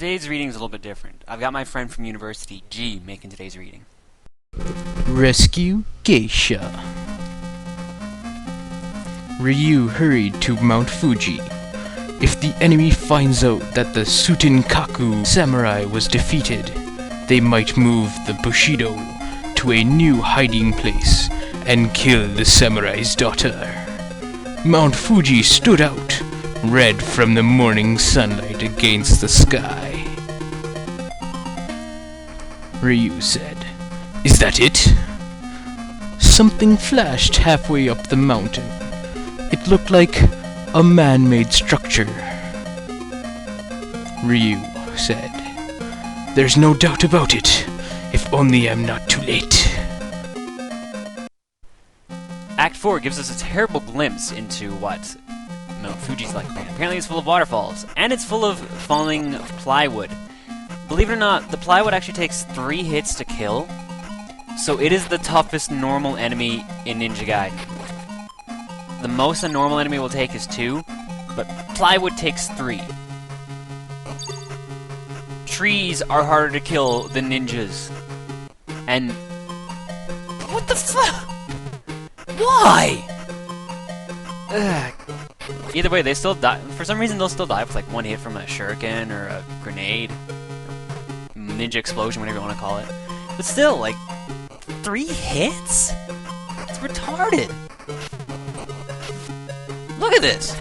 today's reading is a little bit different. I've got my friend from university, G, making today's reading. Rescue Geisha. Ryu hurried to Mount Fuji. If the enemy finds out that the Sutenkaku samurai was defeated, they might move the Bushido to a new hiding place and kill the samurai's daughter. Mount Fuji stood out, red from the morning sunlight against the sky. Ryu said, "Is that it?" Something flashed halfway up the mountain. It looked like a man-made structure. Ryu said, "There's no doubt about it, if only I'm not too late." Act 4 gives us a terrible glimpse into what Mount Fuji's like. Apparently it's full of waterfalls, and it's full of falling plywood. Believe it or not, the plywood actually takes 3 hits to kill, so it is the toughest normal enemy in Ninja Gaiden. The most a normal enemy will take is 2, but plywood takes 3. Trees are harder to kill than ninjas. And... what the fuck? Why? Ugh. Either way, they still die. For some reason, they'll still die with like 1 hit from a shuriken or a grenade. Or ninja explosion, whatever you want to call it. But still, like, 3 hits? It's retarded. Look at this!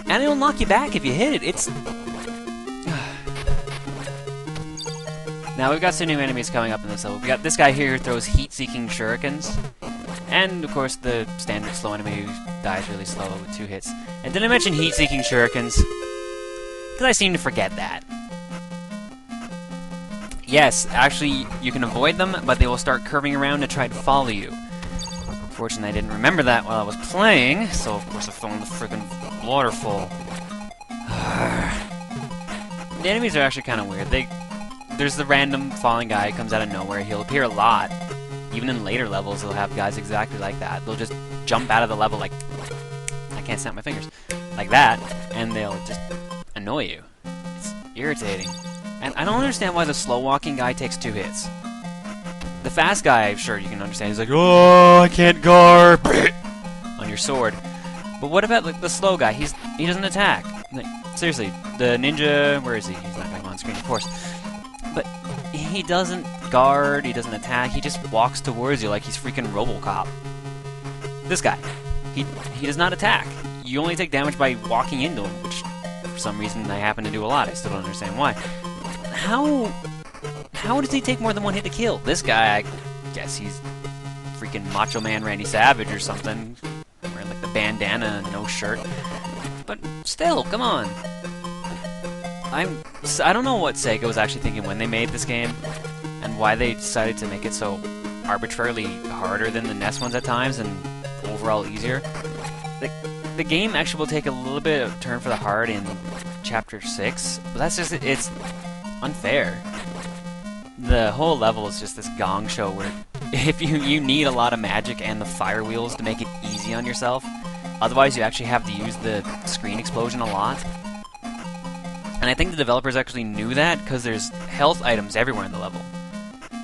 And it'll knock you back if you hit it. It's... Now, we've got some new enemies coming up in this level. We got this guy here who throws heat-seeking shurikens. And, of course, the standard slow enemy who dies really slow with 2 hits. And did I mention heat-seeking shurikens? Because I seem to forget that. Yes, actually, you can avoid them, but they will start curving around to try to follow you. Unfortunately, I didn't remember that while I was playing, so of course I fell in the friggin' waterfall. The enemies are actually kind of weird. There's the random falling guy who comes out of nowhere. He'll appear a lot. Even in later levels, they'll have guys exactly like that. They'll just jump out of the level like... I can't snap my fingers. Like that, and they'll just annoy you. It's irritating. And I don't understand why the slow-walking guy takes 2 hits. The fast guy, sure, you can understand. He's like, "Oh, I can't guard!" on your sword. But what about like the slow guy? He doesn't attack. Like, seriously, the ninja... where is he? He's not going on screen, of course. But he doesn't guard, he doesn't attack, he just walks towards you like he's freaking RoboCop. This guy, he does not attack. You only take damage by walking into him, which for some reason I happen to do a lot. I still don't understand why. How does he take more than 1 hit to kill? This guy, I guess he's freaking Macho Man Randy Savage or something, wearing like the bandana and no shirt. But still, come on. I don't know what Sega was actually thinking when they made this game, and why they decided to make it so arbitrarily harder than the NES ones at times, and overall easier. The game actually will take a little bit of a turn for the hard in Chapter 6, but that's just, it's unfair. The whole level is just this gong show where if you need a lot of magic and the fire wheels to make it easy on yourself, otherwise you actually have to use the screen explosion a lot. And I think the developers actually knew that, because there's health items everywhere in the level.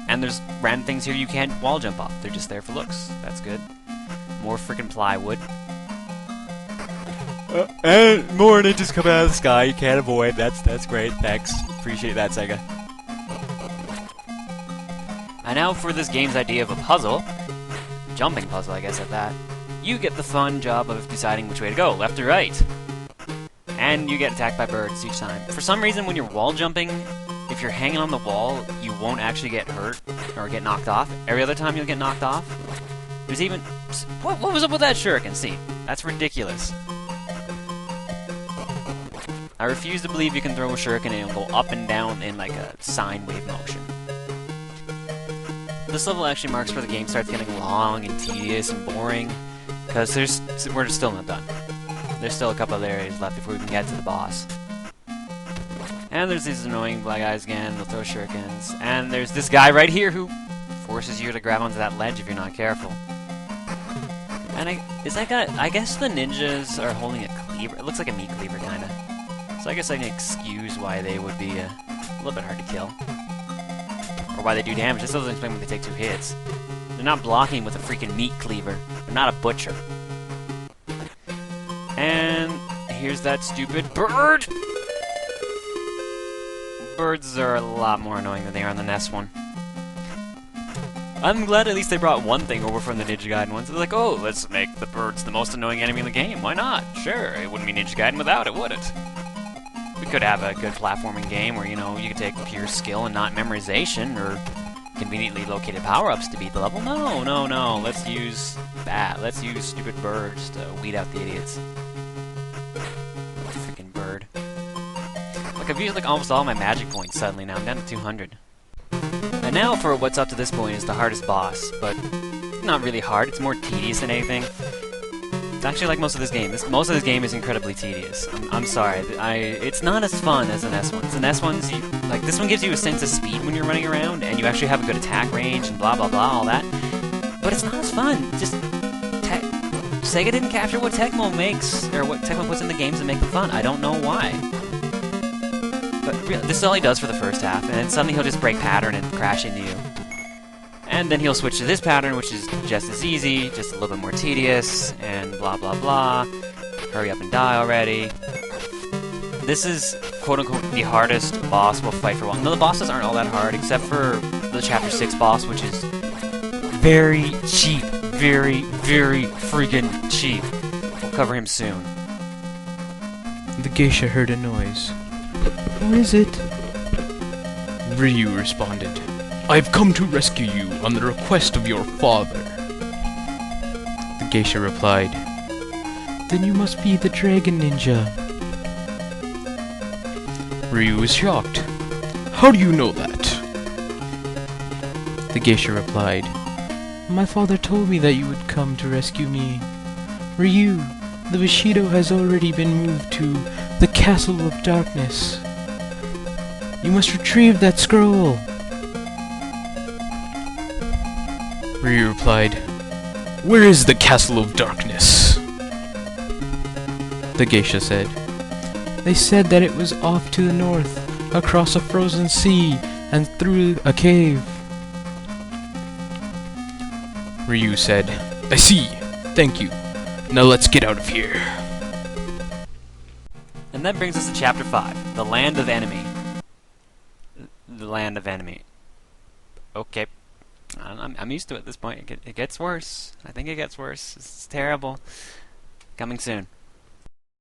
And there's random things here you can't wall jump off. They're just there for looks. That's good. More freaking plywood. And more ninjas come out of the sky you can't avoid. That's great. Thanks. Appreciate that, Sega. And now for this game's idea of a puzzle. Jumping puzzle, I guess, at that. You get the fun job of deciding which way to go, left or right. And you get attacked by birds each time. For some reason, when you're wall jumping, if you're hanging on the wall, you won't actually get hurt or get knocked off. Every other time you'll get knocked off. There's even... What was up with that shuriken? See, that's ridiculous. I refuse to believe you can throw a shuriken and it'll go up and down in like a sine wave motion. This level actually marks where the game starts getting long and tedious and boring, because we're still not done. There's still a couple of areas left before we can get to the boss. And there's these annoying black guys again, they'll throw shurikens. And there's this guy right here who forces you to grab onto that ledge if you're not careful. And I guess the ninjas are holding a cleaver. It looks like a meat cleaver, kinda. So I guess I can excuse why they would be a little bit hard to kill. Or why they do damage. This doesn't explain when they take 2 hits. They're not blocking with a freaking meat cleaver. They're not a butcher. And here's that stupid bird! Birds are a lot more annoying than they are on the NES one. I'm glad at least they brought one thing over from the Ninja Gaiden ones. They're like, oh, let's make the birds the most annoying enemy in the game. Why not? Sure, it wouldn't be Ninja Gaiden without it, would it? We could have a good platforming game where, you know, you could take pure skill and not memorization or conveniently located power-ups to beat the level. No, no, no. Let's use that. Let's use stupid birds to weed out the idiots. Freaking bird. Look, I've used like almost all my magic points suddenly now. I'm down to 200. And now for what's up to this point is the hardest boss, but not really hard. It's more tedious than anything. It's actually like most of this game. Most of this game is incredibly tedious. I'm sorry. It's not as fun as the NES ones. The NES ones, like this one gives you a sense of speed when you're running around, and you actually have a good attack range and blah blah blah, all that. But it's not as fun. Just Sega didn't capture what Tecmo makes, or what Tecmo puts in the games to make them fun. I don't know why. But really, this is all he does for the first half, and then suddenly he'll just break pattern and crash into you. And then he'll switch to this pattern, which is just as easy, just a little bit more tedious, and blah blah blah. Hurry up and die already. This is, quote-unquote, the hardest boss we'll fight for a while. No, the bosses aren't all that hard, except for the Chapter 6 boss, which is very cheap. Very, very freaking cheap. We'll cover him soon. The geisha heard a noise. Who is it? Ryu responded. I've come to rescue you on the request of your father. The geisha replied. Then you must be the dragon ninja. Ryu was shocked. How do you know that? The geisha replied. My father told me that you would come to rescue me. Ryu, the Bushido has already been moved to the Castle of Darkness. You must retrieve that scroll. Ryu replied, Where is the Castle of Darkness? The geisha said, They said that it was off to the north, across a frozen sea, and through a cave. Ryu said, I see. Thank you. Now let's get out of here. And that brings us to Chapter 5, The Land of Enemy. The Land of Enemy. Okay. I'm used to it at this point. It gets worse. I think it gets worse. It's terrible. Coming soon.